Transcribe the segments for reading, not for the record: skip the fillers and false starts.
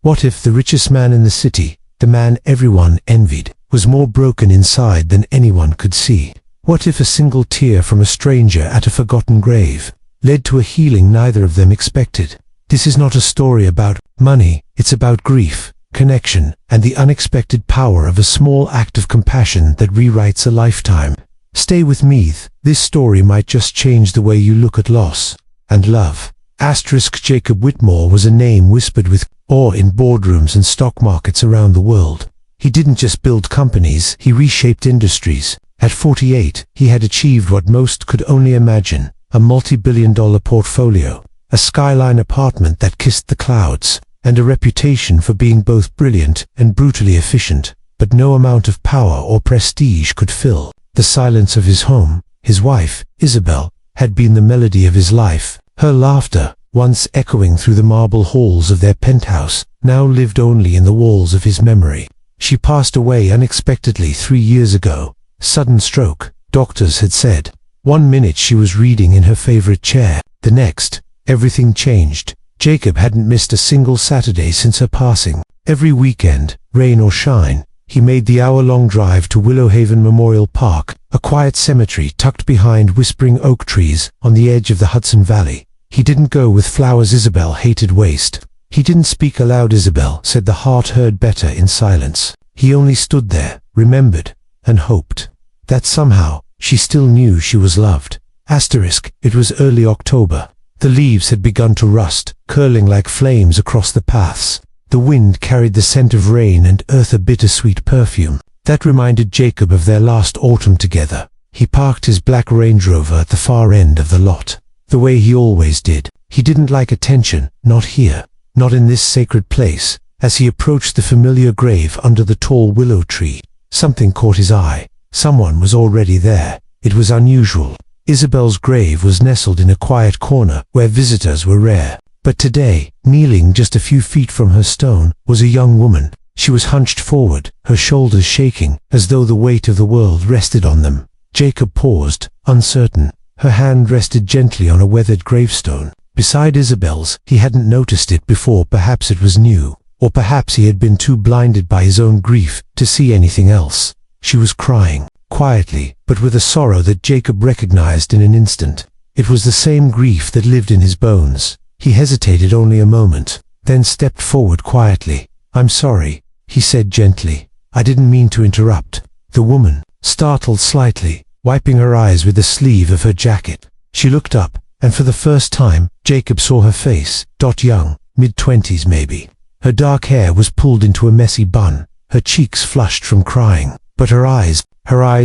What if the richest man in the city, the man everyone envied, was more broken inside than anyone could see? What if a single tear from a stranger at a forgotten grave led to a healing neither of them expected? This is not a story about money, it's about grief, connection, and the unexpected power of a small act of compassion that rewrites a lifetime. Stay with me, this story might just change the way you look at loss and love. Jacob Whitmore was a name whispered with awe in boardrooms and stock markets around the world. He didn't just build companies, he reshaped industries. At 48, he had achieved what most could only imagine, a multi-billion-dollar portfolio, a skyline apartment that kissed the clouds, and a reputation for being both brilliant and brutally efficient. But no amount of power or prestige could fill the silence of his home. His wife, Isabel, had been the melody of his life. Her laughter, once echoing through the marble halls of their penthouse, now lived only in the walls of his memory. She passed away unexpectedly 3 years ago. Sudden stroke, doctors had said. 1 minute she was reading in her favorite chair. The next, everything changed. Jacob hadn't missed a single Saturday since her passing. Every weekend, rain or shine, he made the hour-long drive to Willowhaven Memorial Park, a quiet cemetery tucked behind whispering oak trees on the edge of the Hudson Valley. He didn't go with flowers Isabel hated waste. He didn't speak aloud Isabel said the heart heard better in silence. He only stood there, remembered, and hoped that somehow she still knew she was loved. It was early October. The leaves had begun to rust, curling like flames across the paths. The wind carried the scent of rain and earth, a bittersweet perfume that reminded Jacob of their last autumn together. He parked his black Range Rover at the far end of the lot, the way he always did. He didn't like attention, not here, not in this sacred place. As he approached the familiar grave under the tall willow tree, something caught his eye. Someone was already there. It was unusual. Isabel's grave was nestled in a quiet corner where visitors were rare. But today, kneeling just a few feet from her stone, was a young woman. She was hunched forward, her shoulders shaking, as though the weight of the world rested on them. Jacob paused, uncertain. Her hand rested gently on a weathered gravestone. Beside Isabel's, he hadn't noticed it before. Perhaps it was new. Or perhaps he had been too blinded by his own grief to see anything else. She was crying, quietly, but with a sorrow that Jacob recognized in an instant. It was the same grief that lived in his bones. He hesitated only a moment, then stepped forward quietly. "I'm sorry," he said gently. "I didn't mean to interrupt." The woman, startled slightly, wiping her eyes with the sleeve of her jacket. She looked up, and for the first time, Jacob saw her face. Young, mid-20s maybe. Her dark hair was pulled into a messy bun, her cheeks flushed from crying, but her eyes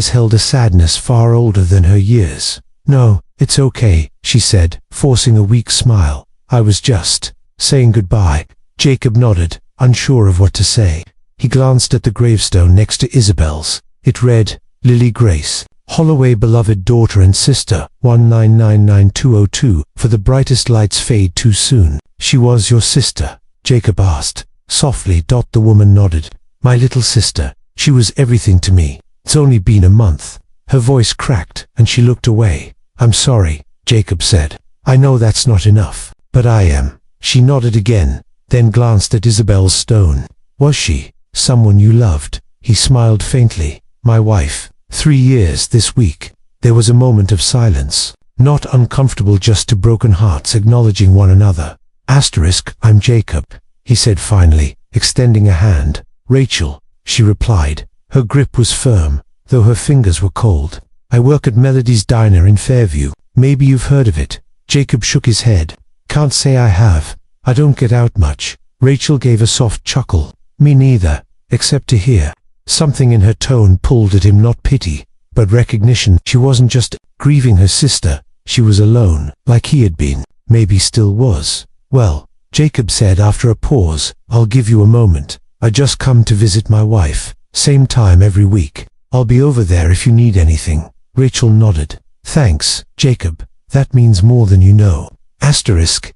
held a sadness far older than her years. "No, it's okay," she said, forcing a weak smile. "I was just saying goodbye." Jacob nodded, unsure of what to say. He glanced at the gravestone next to Isabel's. It read, "Lily Grace, Holloway, beloved daughter and sister, 1999202, for the brightest lights fade too soon." "She was your sister?" Jacob asked, softly. The woman nodded. "My little sister. She was everything to me. It's only been a month." Her voice cracked, and she looked away. "I'm sorry," Jacob said. "I know that's not enough, but I am." She nodded again, then glanced at Isabel's stone. "Was she someone you loved?" He smiled faintly. "My wife. 3 years this week." There was a moment of silence, not uncomfortable, just two broken hearts acknowledging one another. "I'm Jacob," he said finally, extending a hand. "Rachel," she replied. Her grip was firm, though her fingers were cold. "I work at Melody's Diner in Fairview. Maybe you've heard of it." Jacob shook his head. "Can't say I have. I don't get out much." Rachel gave a soft chuckle. "Me neither, except to hear." Something in her tone pulled at him, not pity, but recognition. She wasn't just grieving her sister, she was alone, like he had been, maybe still was. "Well," Jacob said after a pause, "I'll give you a moment. I just come to visit my wife. Same time every week. I'll be over there if you need anything." Rachel nodded. "Thanks, Jacob. That means more than you know."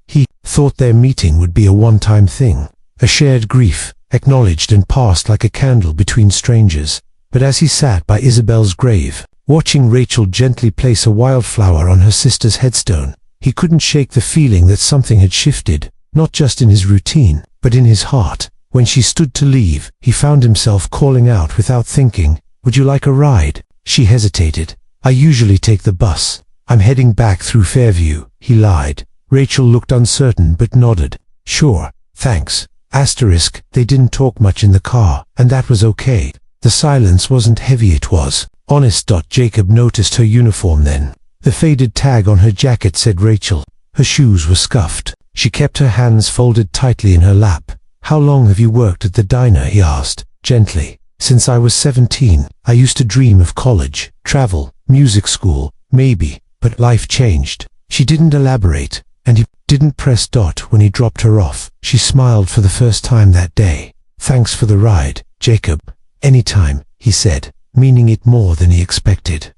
He thought their meeting would be a one-time thing, a shared grief, acknowledged and passed like a candle between strangers. But as he sat by Isabel's grave, watching Rachel gently place a wildflower on her sister's headstone, he couldn't shake the feeling that something had shifted. not just in his routine, but in his heart. When she stood to leave, he found himself calling out without thinking, "Would you like a ride?" She hesitated. "I usually take the bus. I'm heading back through Fairview," he lied. Rachel looked uncertain but nodded. "Sure, thanks." They didn't talk much in the car, and that was okay. The silence wasn't heavy, it was honest. Jacob noticed her uniform then. The faded tag on her jacket said Rachel. Her shoes were scuffed. She kept her hands folded tightly in her lap. "How long have you worked at the diner?" he asked, gently. "Since I was 17. I used to dream of college, travel, music school, maybe, but life changed." She didn't elaborate, and he didn't press when he dropped her off. She smiled for the first time that day. "Thanks for the ride, Jacob." "Anytime," he said, meaning it more than he expected.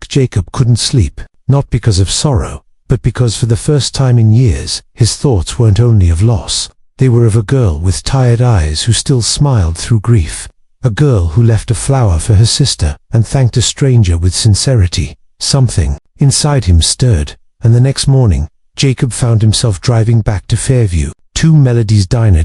Jacob couldn't sleep, not because of sorrow, but because for the first time in years, his thoughts weren't only of loss. They were of a girl with tired eyes who still smiled through grief. A girl who left a flower for her sister and thanked a stranger with sincerity. Something inside him stirred, and the next morning, Jacob found himself driving back to Fairview. 2 Melodies Diner.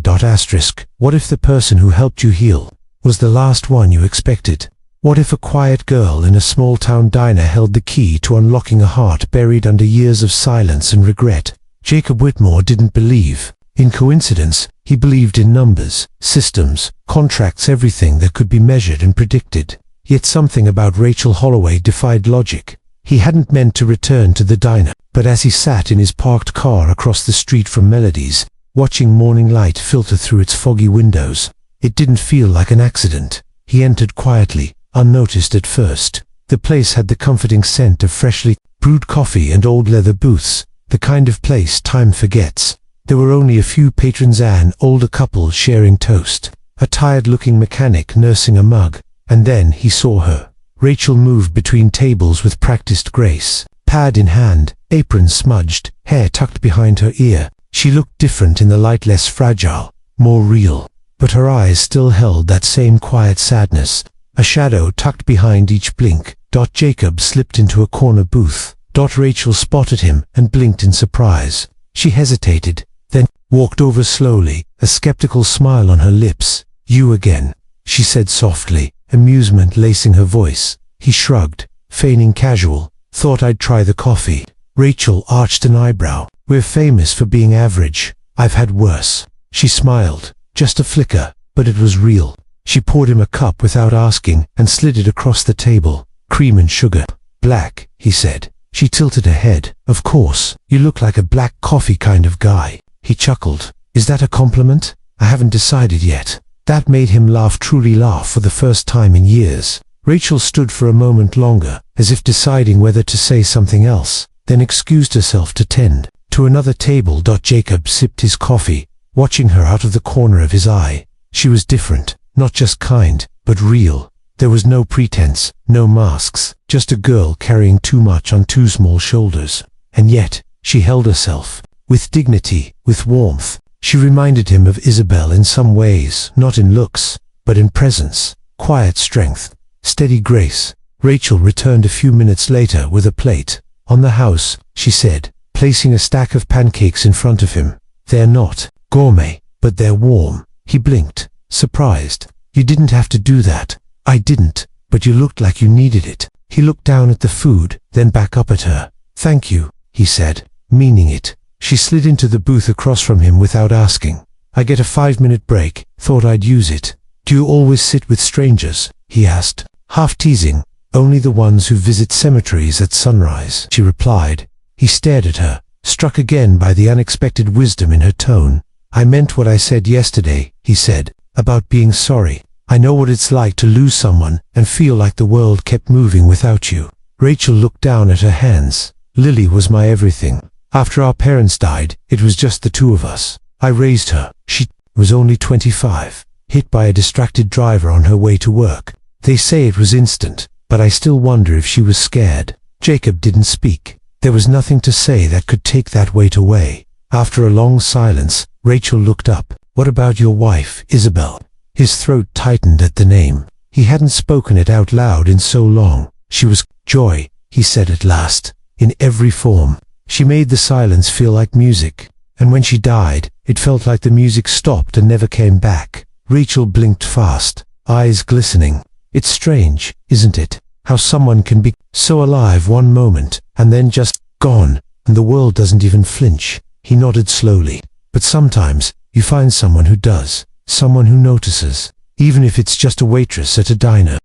What if the person who helped you heal was the last one you expected? What if a quiet girl in a small-town diner held the key to unlocking a heart buried under years of silence and regret? Jacob Whitmore didn't believe in coincidence. He believed in numbers, systems, contracts, everything that could be measured and predicted. Yet something about Rachel Holloway defied logic. He hadn't meant to return to the diner, but as he sat in his parked car across the street from Melody's, watching morning light filter through its foggy windows, it didn't feel like an accident. He entered quietly, unnoticed at first. The place had the comforting scent of freshly brewed coffee and old leather booths, the kind of place time forgets. There were only a few patrons, an older couple sharing toast, a tired-looking mechanic nursing a mug, and then he saw her. Rachel moved between tables with practiced grace, pad in hand, apron smudged, hair tucked behind her ear. She looked different in the light, less fragile, more real. But her eyes still held that same quiet sadness, a shadow tucked behind each blink. Jacob slipped into a corner booth. Rachel spotted him and blinked in surprise. She hesitated, then walked over slowly, a skeptical smile on her lips. "You again," she said softly, amusement lacing her voice. He shrugged, feigning casual. "Thought I'd try the coffee." Rachel arched an eyebrow. "We're famous for being average. I've had worse." She smiled, just a flicker, but it was real. She poured him a cup without asking and slid it across the table. "Cream and sugar." "Black," he said. She tilted her head. "Of course, you look like a black coffee kind of guy." He chuckled. "Is that a compliment?" "I haven't decided yet." That made him laugh, truly laugh, for the first time in years. Rachel stood for a moment longer, as if deciding whether to say something else, then excused herself to tend to another table. Jacob sipped his coffee, watching her out of the corner of his eye. She was different, not just kind, but real. There was no pretense, no masks, just a girl carrying too much on too small shoulders. And yet, she held herself, with dignity, with warmth. She reminded him of Isabel in some ways, not in looks, but in presence, quiet strength, steady grace. Rachel returned a few minutes later with a plate. "On the house," she said, placing a stack of pancakes in front of him. "They're not gourmet, but they're warm." He blinked, surprised. "You didn't have to do that." "I didn't, but you looked like you needed it." He looked down at the food, then back up at her. "Thank you," he said, meaning it. She slid into the booth across from him without asking. "I get a 5-minute break, thought I'd use it." "Do you always sit with strangers?" he asked, half teasing. "Only the ones who visit cemeteries at sunrise," she replied. He stared at her, struck again by the unexpected wisdom in her tone. "I meant what I said yesterday," he said, "about being sorry. I know what it's like to lose someone and feel like the world kept moving without you." Rachel looked down at her hands. "Lily was my everything. After our parents died, it was just the two of us. I raised her. She was only 25, hit by a distracted driver on her way to work. They say it was instant, but I still wonder if she was scared." Jacob didn't speak. There was nothing to say that could take that weight away. After a long silence, Rachel looked up. "What about your wife, Isabel?" His throat tightened at the name. He hadn't spoken it out loud in so long. "She was joy," he said at last, "in every form. She made the silence feel like music." and when she died, it felt like the music stopped and never came back. Rachel blinked fast, eyes glistening. It's strange, isn't it, how someone can be so alive one moment, and then just gone, and the world doesn't even flinch. He nodded slowly. But sometimes, you find someone who does, someone who notices, even if it's just a waitress at a diner.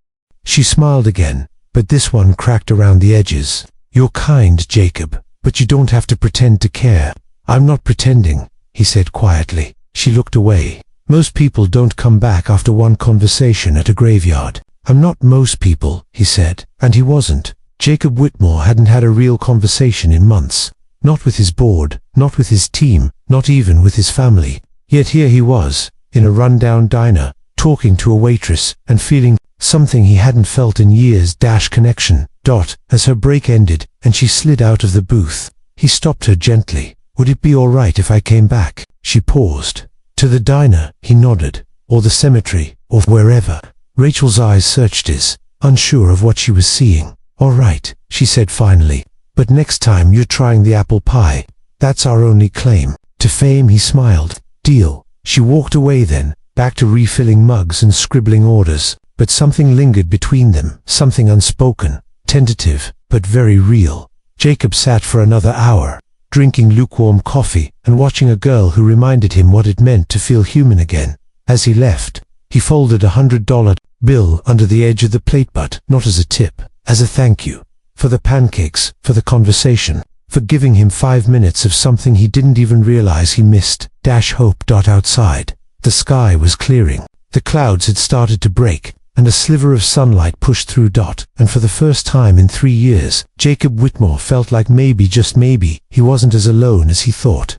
She smiled again, but this one cracked around the edges. You're kind, Jacob, but you don't have to pretend to care. I'm not pretending, he said quietly. She looked away. Most people don't come back after one conversation at a graveyard. I'm not most people, he said, and he wasn't. Jacob Whitmore hadn't had a real conversation in months. Not with his board, not with his team, not even with his family. Yet here he was, in a rundown diner, talking to a waitress, and feeling something he hadn't felt in years. Connection. As her break ended, and she slid out of the booth, he stopped her gently. Would it be all right if I came back? She paused. To the diner, he nodded. Or the cemetery, or wherever. Rachel's eyes searched his, unsure of what she was seeing. All right, she said finally. But next time you're trying the apple pie. That's our only claim to fame. He smiled. Deal. She walked away then, back to refilling mugs and scribbling orders. But something lingered between them, something unspoken, tentative, but very real. Jacob sat for another hour, drinking lukewarm coffee and watching a girl who reminded him what it meant to feel human again. As he left, he folded $100 bill under the edge of the plate, but not as a tip, as a thank you. For the pancakes, for the conversation, for giving him 5 minutes of something he didn't even realize he missed. Hope. Outside, the sky was clearing. The clouds had started to break, and a sliver of sunlight pushed through. And for the first time in 3 years, Jacob Whitmore felt like maybe, just maybe, he wasn't as alone as he thought.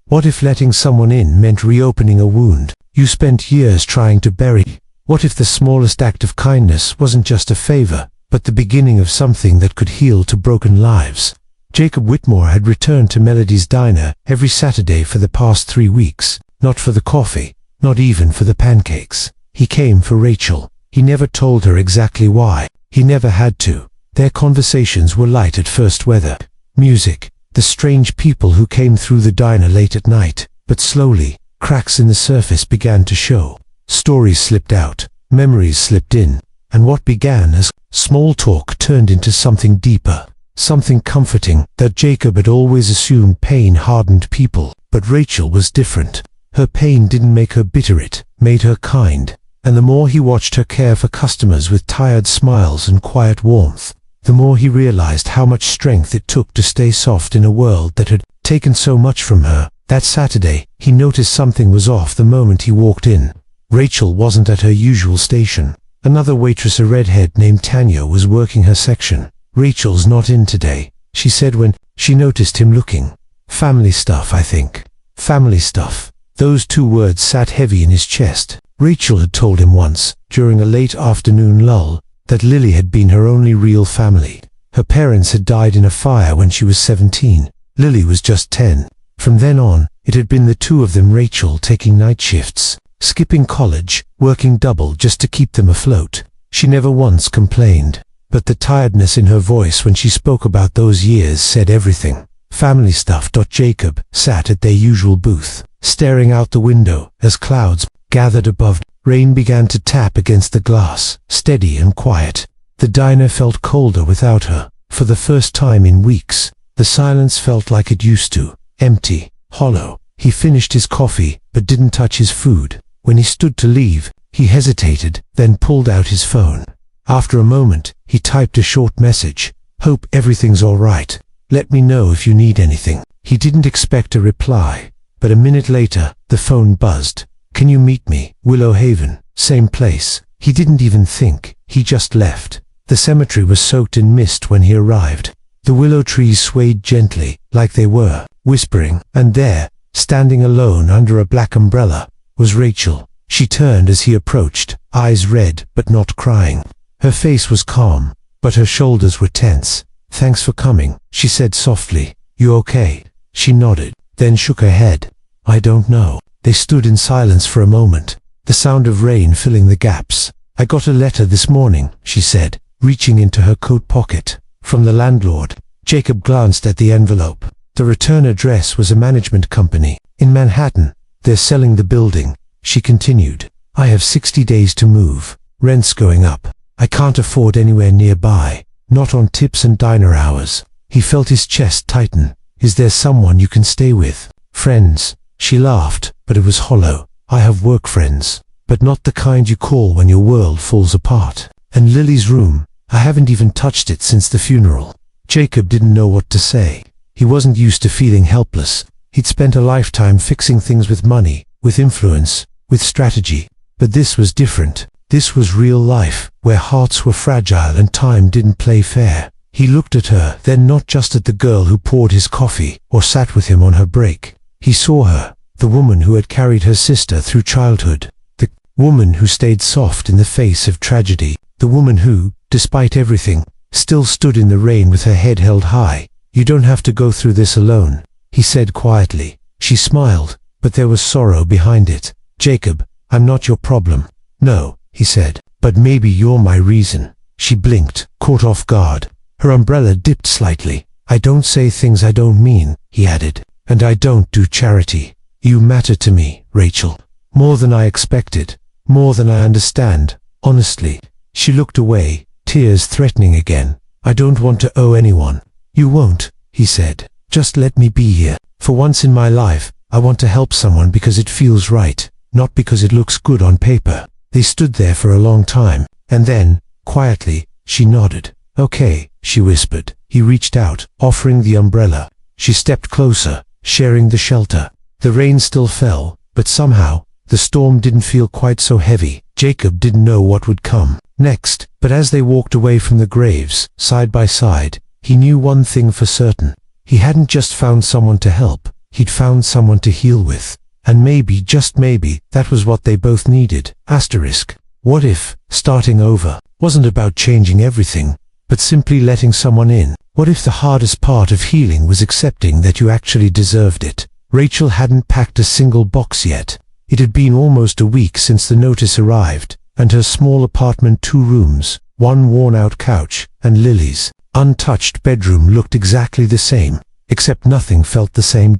What if letting someone in meant reopening a wound you spent years trying to bury? What if the smallest act of kindness wasn't just a favor, but the beginning of something that could heal to broken lives? Jacob Whitmore had returned to Melody's Diner every Saturday for the past 3 weeks, not for the coffee, not even for the pancakes. He came for Rachel. He never told her exactly why. He never had to. Their conversations were light at first, weather, music, the strange people who came through the diner late at night, but slowly, cracks in the surface began to show. Stories slipped out, memories slipped in, and what began as small talk turned into something deeper, something comforting. That Jacob had always assumed pain hardened people, but Rachel was different. Her pain didn't make her bitter, it made her kind. And the more he watched her care for customers with tired smiles and quiet warmth, the more he realized how much strength it took to stay soft in a world that had taken so much from her. That Saturday, he noticed something was off the moment he walked in. Rachel wasn't at her usual station. Another waitress, a redhead named Tanya, was working her section. Rachel's not in today, she said when she noticed him looking. Family stuff, I think. Family stuff. Those 2 words sat heavy in his chest. Rachel had told him once, during a late afternoon lull, that Lily had been her only real family. Her parents had died in a fire when she was 17. Lily was just 10. From then on, it had been the 2 of them, Rachel taking night shifts, skipping college, working double just to keep them afloat. She never once complained, but the tiredness in her voice when she spoke about those years said everything. Family stuff. Jacob sat at their usual booth, staring out the window as clouds gathered above. Rain began to tap against the glass, steady and quiet. The diner felt colder without her. For the first time in weeks, the silence felt like it used to, empty, hollow. He finished his coffee, but didn't touch his food. When he stood to leave, he hesitated, then pulled out his phone. After a moment, he typed a short message. Hope everything's all right. Let me know if you need anything. He didn't expect a reply, but a minute later, the phone buzzed. Can you meet me? Willow Haven, same place. He didn't even think, he just left. The cemetery was soaked in mist when he arrived. The willow trees swayed gently, like they were whispering, and there, standing alone under a black umbrella, was Rachel. She turned as he approached, eyes red but not crying. Her face was calm, but her shoulders were tense. Thanks for coming, she said softly. You okay? She nodded, then shook her head. I don't know. They stood in silence for a moment, the sound of rain filling the gaps. I got a letter this morning, she said, reaching into her coat pocket. From the landlord. Jacob glanced at the envelope. The return address was a management company in Manhattan. They're selling the building, she continued. I have 60 days to move. Rent's going up. I can't afford anywhere nearby, not on tips and diner hours. He felt his chest tighten. Is there someone you can stay with? Friends. She laughed, but it was hollow. I have work friends, but not the kind you call when your world falls apart. And Lily's room, I haven't even touched it since the funeral. Jacob didn't know what to say. He wasn't used to feeling helpless. He'd spent a lifetime fixing things with money, with influence, with strategy. But this was different. This was real life, where hearts were fragile and time didn't play fair. He looked at her, then not just at the girl who poured his coffee or sat with him on her break. He saw her, the woman who had carried her sister through childhood, the woman who stayed soft in the face of tragedy, the woman who, despite everything, still stood in the rain with her head held high. You don't have to go through this alone, he said quietly. She smiled, but there was sorrow behind it. Jacob, I'm not your problem. No, he said, but maybe you're my reason. She blinked, caught off guard. Her umbrella dipped slightly. I don't say things I don't mean, he added, and I don't do charity. You matter to me, Rachel. More than I expected, more than I understand, honestly. She looked away, tears threatening again. I don't want to owe anyone. You won't, he said. Just let me be here. For once in my life, I want to help someone because it feels right, not because it looks good on paper. They stood there for a long time, and then, quietly, she nodded. Okay, she whispered. He reached out, offering the umbrella. She stepped closer, sharing the shelter. The rain still fell, but somehow, the storm didn't feel quite so heavy. Jacob didn't know what would come next, but as they walked away from the graves, side by side, he knew one thing for certain. He hadn't just found someone to help, he'd found someone to heal with. And maybe, just maybe, that was what they both needed. Asterisk. What if, starting over, wasn't about changing everything, but simply letting someone in? What if the hardest part of healing was accepting that you actually deserved it? Rachel hadn't packed a single box yet. It had been almost a week since the notice arrived, and her small apartment, 2 rooms, 1 worn-out couch, and Lily's untouched bedroom looked exactly the same, except nothing felt the same.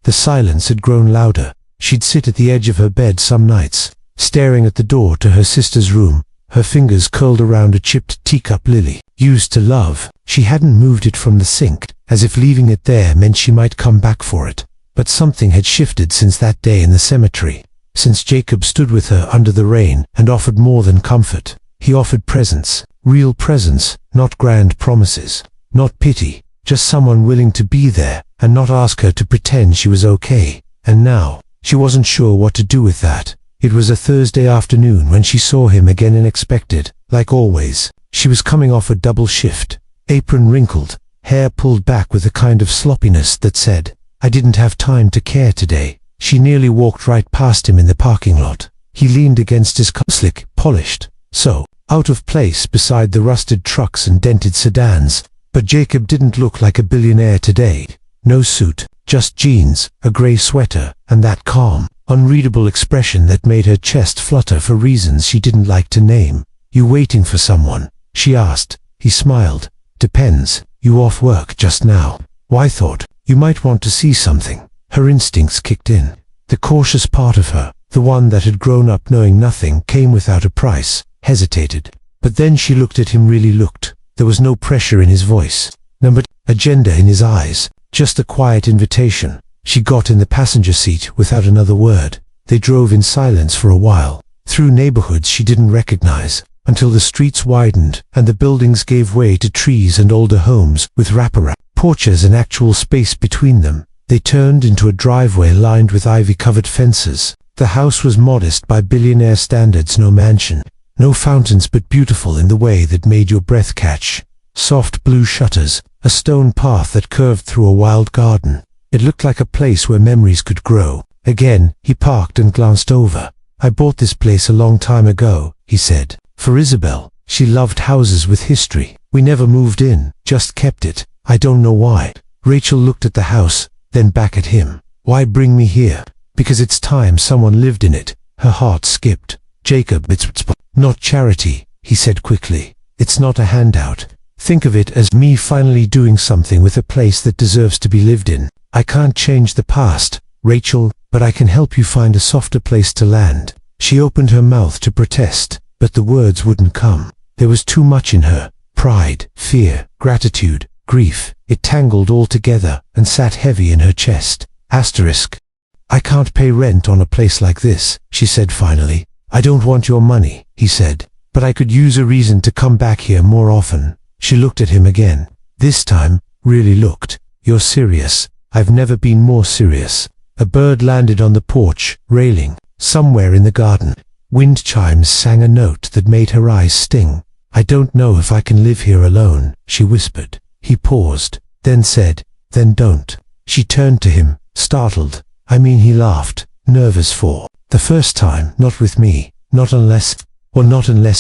The silence had grown louder. She'd sit at the edge of her bed some nights, staring at the door to her sister's room, her fingers curled around a chipped teacup Lily used to love. She hadn't moved it from the sink, as if leaving it there meant she might come back for it. But something had shifted since that day in the cemetery, since Jacob stood with her under the rain and offered more than comfort. He offered presence, real presence, not grand promises, not pity, just someone willing to be there and not ask her to pretend she was okay. And now, she wasn't sure what to do with that. It was a Thursday afternoon when she saw him again, unexpected, like always. She was coming off a double shift, apron wrinkled, hair pulled back with a kind of sloppiness that said, I didn't have time to care today. She nearly walked right past him in the parking lot. He leaned against his car, slick, polished, so out of place beside the rusted trucks and dented sedans. But Jacob didn't look like a billionaire today. No suit, just jeans, a grey sweater, and that calm, unreadable expression that made her chest flutter for reasons she didn't like to name. You waiting for someone? She asked. He smiled. Depends. You off work just now? Why, thought you might want to see something. Her instincts kicked in. The cautious part of her, the one that had grown up knowing nothing came without a price, hesitated. But then she looked at him, really looked. There was no pressure in his voice, no agenda in his eyes, just a quiet invitation. She got in the passenger seat without another word. They drove in silence for a while, through neighborhoods she didn't recognize, until the streets widened and the buildings gave way to trees and older homes with wraparound porches and actual space between them. They turned into a driveway lined with ivy-covered fences. The house was modest by billionaire standards, no mansion, no fountains, but beautiful in the way that made your breath catch. Soft blue shutters, a stone path that curved through a wild garden. It looked like a place where memories could grow. Again, he parked and glanced over. I bought this place a long time ago, he said. For Isabel. She loved houses with history. We never moved in, just kept it. I don't know why. Rachel looked at the house, then back at him. Why bring me here? Because it's time someone lived in it. Her heart skipped. Jacob, it's not charity, he said quickly. It's not a handout. Think of it as me finally doing something with a place that deserves to be lived in. I can't change the past, Rachel, but I can help you find a softer place to land. She opened her mouth to protest, but the words wouldn't come. There was too much in her. Pride, fear, gratitude, grief. It tangled all together and sat heavy in her chest. I can't pay rent on a place like this, she said finally. I don't want your money, he said, but I could use a reason to come back here more often. She looked at him again. This time, really looked. You're serious. I've never been more serious. A bird landed on the porch railing, somewhere in the garden. Wind chimes sang a note that made her eyes sting. I don't know if I can live here alone, she whispered. He paused, then said, then don't. She turned to him, startled. He laughed, nervous for the first time. Not with me, not unless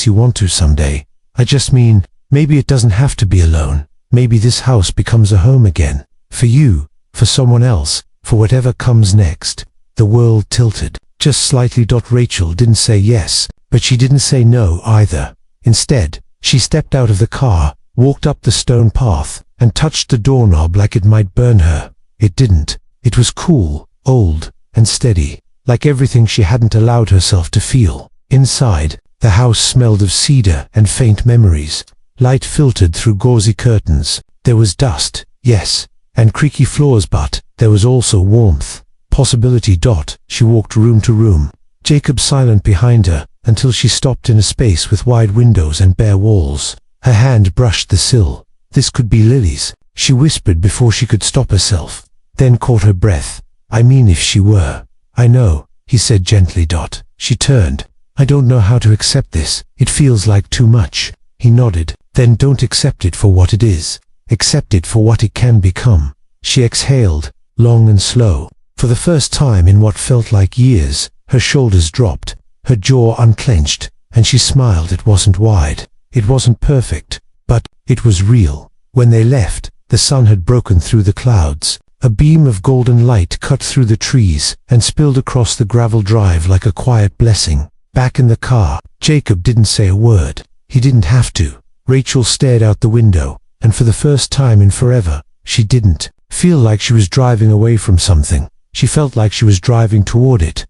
you want to someday. I just mean, maybe it doesn't have to be alone. Maybe this house becomes a home again. For you, for someone else, for whatever comes next. The world tilted, just slightly. Rachel didn't say yes, but she didn't say no either. Instead, she stepped out of the car, walked up the stone path, and touched the doorknob like it might burn her. It didn't. It was cool, old, and steady, like everything she hadn't allowed herself to feel. Inside, the house smelled of cedar and faint memories. Light filtered through gauzy curtains. There was dust, yes, and creaky floors, but there was also warmth. Possibility. She walked room to room, Jacob silent behind her, until she stopped in a space with wide windows and bare walls. Her hand brushed the sill. This could be Lily's, she whispered before she could stop herself, then caught her breath. If she were. I know, he said gently. She turned. I don't know how to accept this. It feels like too much. He nodded. Then don't accept it for what it is. Accept it for what it can become. She exhaled, long and slow. For the first time in what felt like years, her shoulders dropped, her jaw unclenched, and she smiled. It wasn't wide. It wasn't perfect, but it was real. When they left, the sun had broken through the clouds. A beam of golden light cut through the trees and spilled across the gravel drive like a quiet blessing. Back in the car, Jacob didn't say a word. He didn't have to. Rachel stared out the window, and for the first time in forever, she didn't feel like she was driving away from something. She felt like she was driving toward it.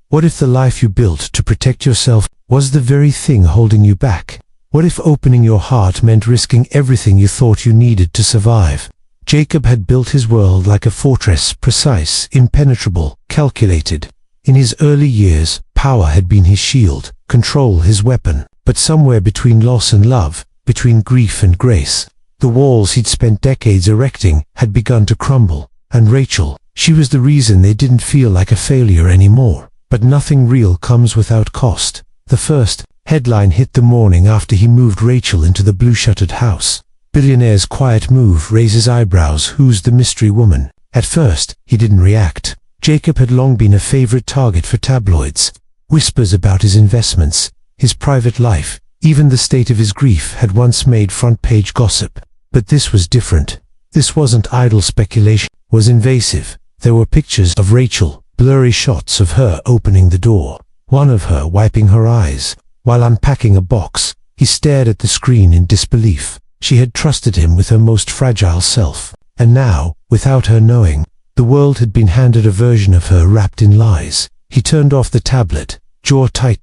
What if the life you built to protect yourself was the very thing holding you back? What if opening your heart meant risking everything you thought you needed to survive? Jacob had built his world like a fortress, precise, impenetrable, calculated. In his early years, power had been his shield, control his weapon. But somewhere between loss and love, between grief and grace, the walls he'd spent decades erecting had begun to crumble. And Rachel, she was the reason they didn't feel like a failure anymore. But nothing real comes without cost. The first headline hit the morning after he moved Rachel into the blue-shuttered house. Billionaire's quiet move raises eyebrows. Who's the mystery woman? At first, he didn't react. Jacob had long been a favorite target for tabloids. Whispers about his investments, his private life, even the state of his grief had once made front-page gossip. But this was different. This wasn't idle speculation, it was invasive. There were pictures of Rachel, blurry shots of her opening the door, one of her wiping her eyes. While unpacking a box, he stared at the screen in disbelief. She had trusted him with her most fragile self. And now, without her knowing, the world had been handed a version of her wrapped in lies. He turned off the tablet, jaw tight.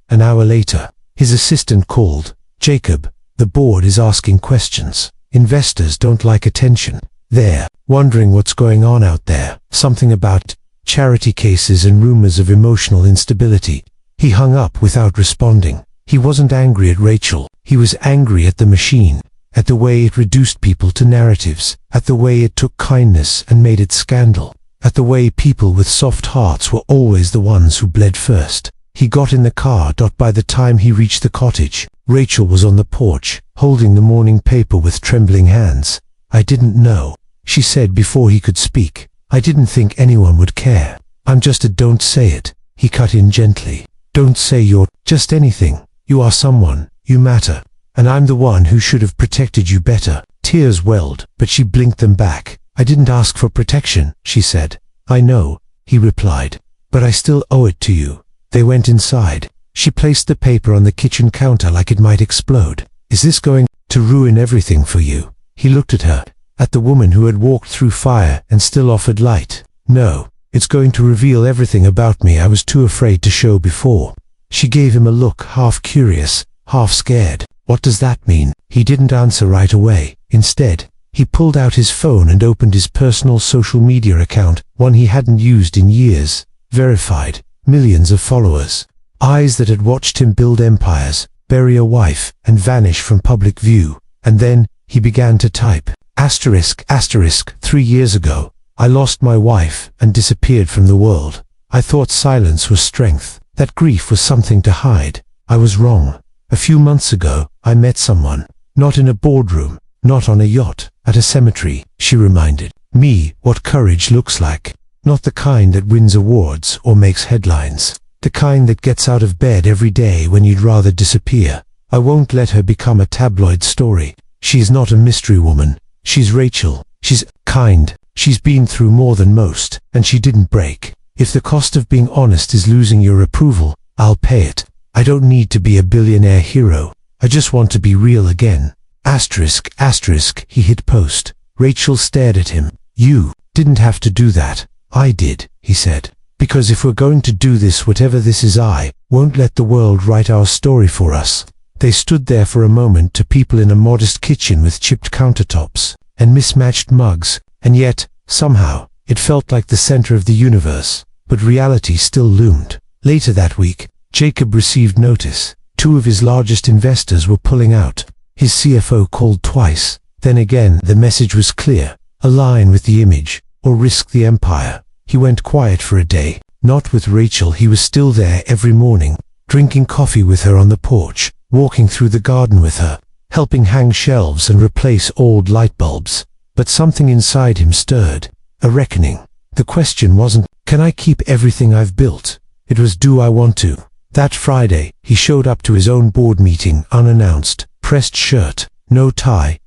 An hour later, his assistant called. Jacob, the board is asking questions. Investors don't like attention. They're wondering what's going on out there. Something about charity cases and rumors of emotional instability. He hung up without responding. He wasn't angry at Rachel. He was angry at the machine. At the way it reduced people to narratives, at the way it took kindness and made it scandal, at the way people with soft hearts were always the ones who bled first. He got in the car. By the time he reached the cottage, Rachel was on the porch, holding the morning paper with trembling hands. I didn't know, she said before he could speak. I didn't think anyone would care. I'm just a don't say it, he cut in gently. Don't say you're just anything. You are someone, you matter. And I'm the one who should have protected you better. Tears welled, but she blinked them back. I didn't ask for protection, she said. I know, he replied. But I still owe it to you. They went inside. She placed the paper on the kitchen counter like it might explode. Is this going? to ruin everything for you. He looked at her, at the woman who had walked through fire and still offered light. No, it's going to reveal everything about me I was too afraid to show before. She gave him a look, half curious, half scared. What does that mean? He didn't answer right away. Instead, he pulled out his phone and opened his personal social media account, one he hadn't used in years. Verified, millions of followers. Eyes that had watched him build empires, bury a wife, and vanish from public view. And then, he began to type. Asterisk, 3 years ago, I lost my wife and disappeared from the world. I thought silence was strength, that grief was something to hide. I was wrong. A few months ago, I met someone. Not in a boardroom, not on a yacht, at a cemetery. She reminded me what courage looks like. Not the kind that wins awards or makes headlines. The kind that gets out of bed every day when you'd rather disappear. I won't let her become a tabloid story. She's not a mystery woman. She's Rachel. She's kind. She's been through more than most, and she didn't break. If the cost of being honest is losing your approval, I'll pay it. I don't need to be a billionaire hero. I just want to be real again. Asterisk, he hit post. Rachel stared at him. You didn't have to do that. I did, he said. Because if we're going to do this, whatever this is, I won't let the world write our story for us. They stood there for a moment, two people in a modest kitchen with chipped countertops and mismatched mugs, and yet, somehow, it felt like the center of the universe. But reality still loomed. Later that week, Jacob received notice. 2 of his largest investors were pulling out. His CFO called twice. Then again, the message was clear. Align with the image, or risk the empire. He went quiet for a day. Not with Rachel. He was still there every morning, drinking coffee with her on the porch, walking through the garden with her, helping hang shelves and replace old light bulbs. But something inside him stirred. A reckoning. The question wasn't, can I keep everything I've built? It was, do I want to? That Friday, he showed up to his own board meeting unannounced. Pressed shirt, no tie,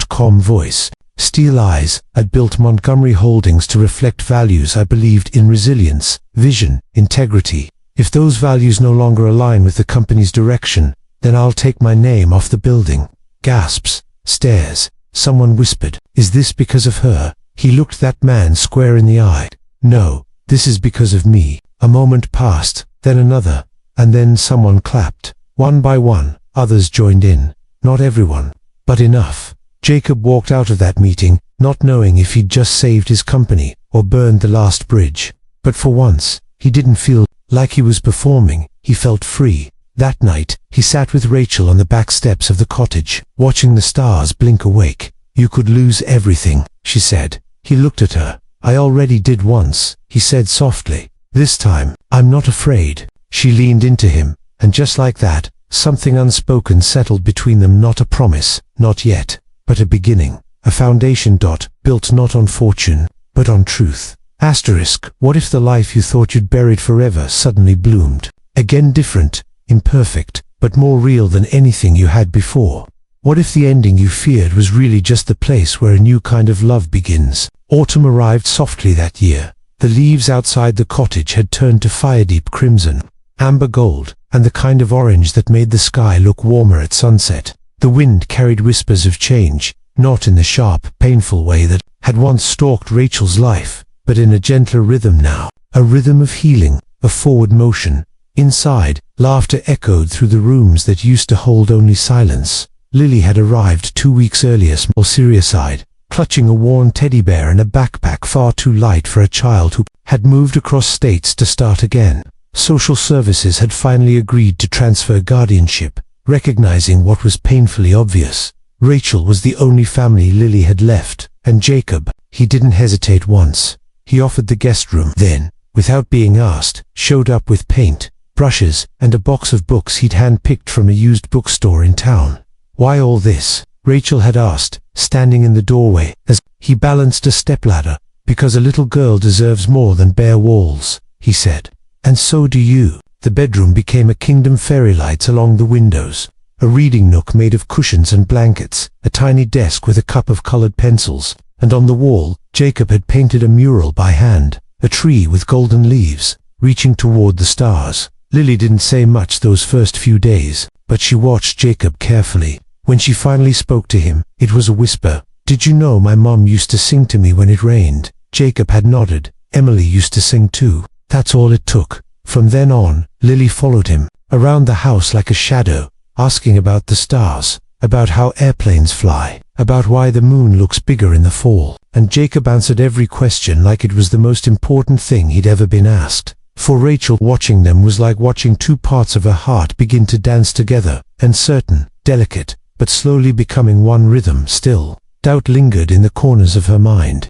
.com voice, steel eyes. I'd built Montgomery Holdings to reflect values I believed in: resilience, vision, integrity. If those values no longer align with the company's direction, then I'll take my name off the building. Gasps, stares. Someone whispered, is this because of her? He looked that man square in the eye. No, this is because of me. A moment passed, then another, and then someone clapped. One by one, others joined in. Not everyone, but enough. Jacob walked out of that meeting, not knowing if he'd just saved his company or burned the last bridge. But for once, he didn't feel like he was performing. He felt free. That night, he sat with Rachel on the back steps of the cottage, watching the stars blink awake. You could lose everything, she said. He looked at her. I already did once, he said softly. This time, I'm not afraid. She leaned into him, and just like that, something unspoken settled between them. Not a promise, not yet, but a beginning. A foundation, built not on fortune, but on truth. Asterisk, what if the life you thought you'd buried forever suddenly bloomed? Again, different, imperfect, but more real than anything you had before. What if the ending you feared was really just the place where a new kind of love begins? Autumn arrived softly that year. The leaves outside the cottage had turned to fire-deep crimson, amber gold, and the kind of orange that made the sky look warmer at sunset. The wind carried whispers of change, not in the sharp, painful way that had once stalked Rachel's life, but in a gentler rhythm now. A rhythm of healing, of forward motion. Inside, laughter echoed through the rooms that used to hold only silence. Lily had arrived 2 weeks earlier, small, serious-eyed, clutching a worn teddy bear and a backpack far too light for a child who had moved across states to start again. Social services had finally agreed to transfer guardianship, recognizing what was painfully obvious. Rachel was the only family Lily had left, and Jacob, he didn't hesitate once. He offered the guest room, then, without being asked, showed up with paint, brushes, and a box of books he'd hand-picked from a used bookstore in town. Why all this? Rachel had asked, standing in the doorway, as he balanced a stepladder. Because a little girl deserves more than bare walls, he said. And so do you. The bedroom became a kingdom, fairy lights along the windows, a reading nook made of cushions and blankets, a tiny desk with a cup of colored pencils, and on the wall, Jacob had painted a mural by hand, a tree with golden leaves, reaching toward the stars. Lily didn't say much those first few days, but she watched Jacob carefully. When she finally spoke to him, it was a whisper. "Did you know my mom used to sing to me when it rained?" Jacob had nodded. Emily used to sing too. That's all it took. From then on, Lily followed him around the house like a shadow, asking about the stars, about how airplanes fly, about why the moon looks bigger in the fall. And Jacob answered every question like it was the most important thing he'd ever been asked. For Rachel, watching them was like watching two parts of her heart begin to dance together, uncertain, delicate, but slowly becoming one rhythm. Still, doubt lingered in the corners of her mind.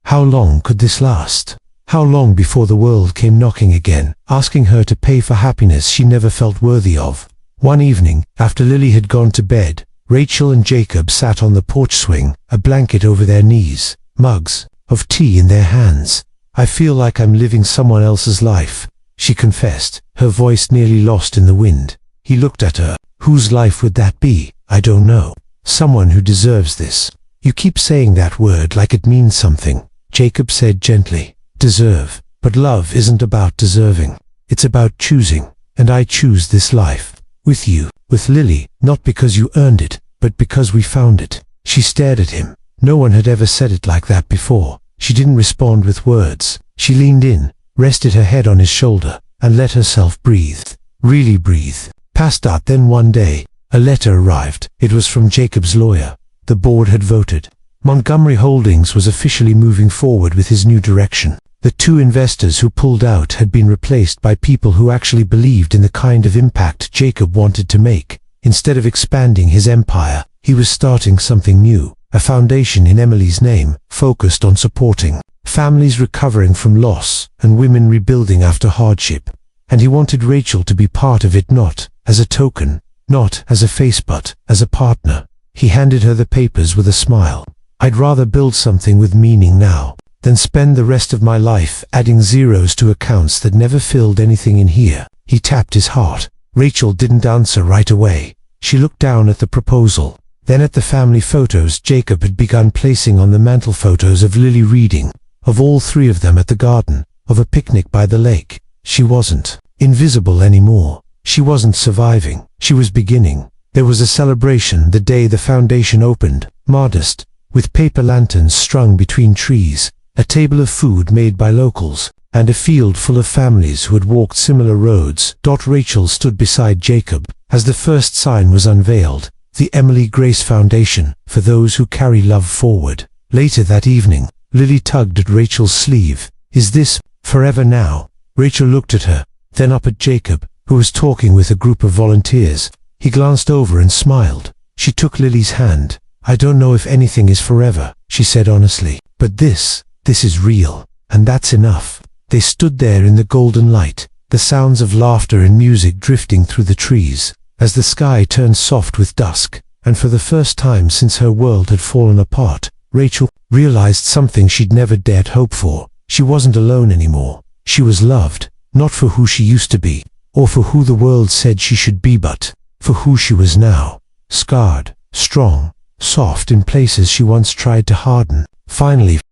How long could this last? How long before the world came knocking again, asking her to pay for happiness she never felt worthy of? One evening, after Lily had gone to bed, Rachel and Jacob sat on the porch swing, a blanket over their knees, mugs of tea in their hands. "I feel like I'm living someone else's life," she confessed, her voice nearly lost in the wind. He looked at her. "Whose life would that be?" "I don't know. Someone who deserves this." "You keep saying that word like it means something," Jacob said gently. "Deserve. But love isn't about deserving. It's about choosing. And I choose this life. With you, with Lily, not because you earned it, but because we found it." She stared at him. No one had ever said it like that before. She didn't respond with words. She leaned in, rested her head on his shoulder, and let herself breathe. Really breathe. Past that, then one day, a letter arrived. It was from Jacob's lawyer. The board had voted. Montgomery Holdings was officially moving forward with his new direction. The two investors who pulled out had been replaced by people who actually believed in the kind of impact Jacob wanted to make. Instead of expanding his empire, he was starting something new, a foundation in Emily's name, focused on supporting families recovering from loss and women rebuilding after hardship. And he wanted Rachel to be part of it, not as a token, not as a face, but as a partner. He handed her the papers with a smile. "I'd rather build something with meaning now than spend the rest of my life adding zeros to accounts that never filled anything in here." He tapped his heart. Rachel didn't answer right away. She looked down at the proposal, then at the family photos Jacob had begun placing on the mantel, photos of Lily reading, of all three of them at the garden, of a picnic by the lake. She wasn't invisible anymore. She wasn't surviving. She was beginning. There was a celebration the day the foundation opened, modest, with paper lanterns strung between trees, a table of food made by locals, and a field full of families who had walked similar roads. Rachel stood beside Jacob as the first sign was unveiled, the Emily Grace Foundation, for those who carry love forward. Later that evening, Lily tugged at Rachel's sleeve. "Is this forever now?" Rachel looked at her, then up at Jacob, who was talking with a group of volunteers. He glanced over and smiled. She took Lily's hand. "I don't know if anything is forever," she said honestly, "but this is real, and that's enough." They stood there in the golden light, the sounds of laughter and music drifting through the trees, as the sky turned soft with dusk, and for the first time since her world had fallen apart, Rachel realized something she'd never dared hope for. She wasn't alone anymore. She was loved, not for who she used to be, or for who the world said she should be, but for who she was now. Scarred, strong, soft in places she once tried to harden. Finally,